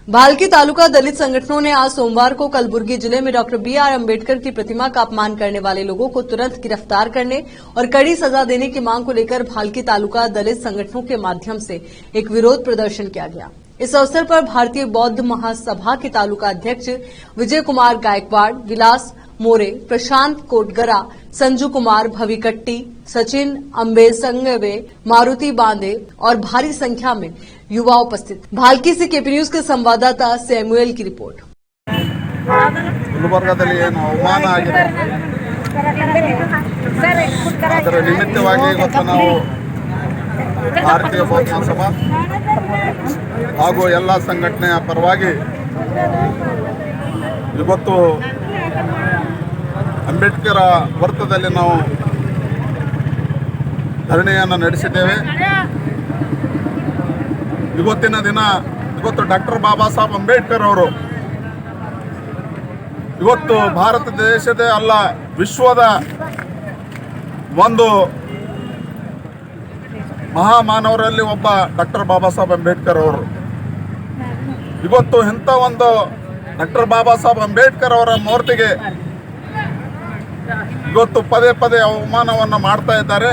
भालकी तालुका दलित संगठनों ने आज सोमवार को कलबुर्गी जिले में डॉक्टर बीआर अंबेडकर की प्रतिमा का अपमान करने वाले लोगों को तुरंत गिरफ्तार करने और कड़ी सजा देने की मांग को लेकर भालकी तालुका दलित संगठनों के माध्यम से एक विरोध प्रदर्शन किया गया। इस अवसर पर भारतीय बौद्ध महासभा के तालुका अध्यक्ष विजय कुमार गायकवाड़, विलास मोरे, प्रशांत कोटगरा, संजू कुमार भविकट्टी, सचिन अंबे संगवे, मारुति बांदे और भारी संख्या में युवा उपस्थित। भालकी से केपी न्यूज के संवाददाता सैमुएल की रिपोर्ट। ಗುಲ್ಬರ್ಗಾದಲ್ಲಿ ಏನು ಅವಮಾನ ಆಗಿದೆ ಅದರ ನಿಮಿತ್ತವಾಗಿ ಇವತ್ತು ನಾವು ಭಾರತೀಯ ಬೌದ್ಧ ಮಹಾಸಭಾ ಹಾಗೂ ಎಲ್ಲ ಸಂಘಟನೆಯ ಪರವಾಗಿ ಇವತ್ತು ಅಂಬೇಡ್ಕರ್ ವೃತ್ತದಲ್ಲಿ ನಾವು ಧರಣಿಯನ್ನು ನಡೆಸಿದ್ದೇವೆ। ಇವತ್ತಿನ ದಿನ ಡಾಕ್ಟರ್ ಬಾಬಾ ಸಾಹೇಬ್ ಅಂಬೇಡ್ಕರ್ ಅವರು ಇವತ್ತು ಭಾರತ ದೇಶದ ಅಲ್ಲ ವಿಶ್ವದ ಒಂದು ಮಹಾಮಾನವರಲ್ಲಿ ಒಬ್ಬ ಡಾಕ್ಟರ್ ಬಾಬಾ ಸಾಹೇಬ್ ಅಂಬೇಡ್ಕರ್ ಅವರು ಇವತ್ತು ಇಂಥ ಒಂದು ಡಾಕ್ಟರ್ ಬಾಬಾ ಸಾಹೇಬ್ ಅಂಬೇಡ್ಕರ್ ಅವರ ಮೂರ್ತಿಗೆ ಇವತ್ತು ಪದೇ ಪದೇ ಅವಮಾನವನ್ನು ಮಾಡ್ತಾ ಇದ್ದಾರೆ।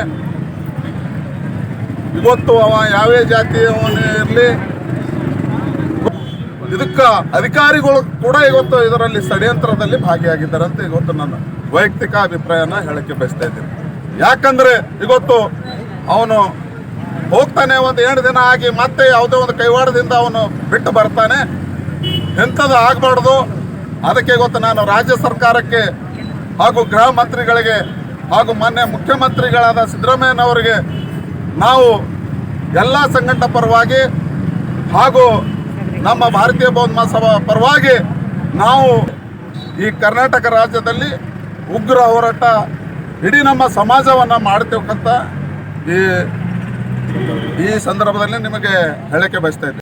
ಇವತ್ತು ಅವ ಯಾವೇ ಜಾತಿಯವನೇ ಇರಲಿ ಇದಕ್ಕೆ ಅಧಿಕಾರಿಗಳು ಕೂಡ ಇವತ್ತು ಇದರಲ್ಲಿ ಷಡ್ಯಂತ್ರದಲ್ಲಿ ಭಾಗಿಯಾಗಿದ್ದಾರೆ ಅಂತ ಇವತ್ತು ನನ್ನ ವೈಯಕ್ತಿಕ ಅಭಿಪ್ರಾಯನ ಹೇಳಕ್ಕೆ ಬಯಸ್ತಾ ಇದ್ದೀನಿ। ಯಾಕಂದ್ರೆ ಇವತ್ತು ಅವನು ಹೋಗ್ತಾನೆ, ಒಂದು 2 ದಿನ ಆಗಿ ಮತ್ತೆ ಯಾವುದೋ ಒಂದು ಕೈವಾಡದಿಂದ ಅವನು ಬಿಟ್ಟು ಬರ್ತಾನೆ, ಎಂಥದ್ದು ಆಗಬಾರ್ದು। ಅದಕ್ಕೆ ಇವತ್ತು ನಾನು ರಾಜ್ಯ ಸರ್ಕಾರಕ್ಕೆ ಹಾಗೂ ಗೃಹ ಮಂತ್ರಿಗಳಿಗೆ ಹಾಗೂ ಮಾನ್ಯ ಮುಖ್ಯಮಂತ್ರಿಗಳಾದ ಸಿದ್ದರಾಮಯ್ಯನವರಿಗೆ ನಾವು ಎಲ್ಲ ಸಂಘಟನೆ ಪರವಾಗಿ ಹಾಗೂ ನಮ್ಮ ಭಾರತೀಯ ಬೌದ್ಧ ಮಹಾಸಭಾ ಪರವಾಗಿ ನಾವು ಈ ಕರ್ನಾಟಕ ರಾಜ್ಯದಲ್ಲಿ ಉಗ್ರ ಹೋರಾಟ ಇಡೀ ನಮ್ಮ ಸಮಾಜವನ್ನು ಮಾಡ್ತೇವಂತ ಈ ಸಂದರ್ಭದಲ್ಲಿ ನಿಮಗೆ ಹೇಳಕ್ಕೆ ಬಯಸ್ತಾ ಇದ್ದೀನಿ।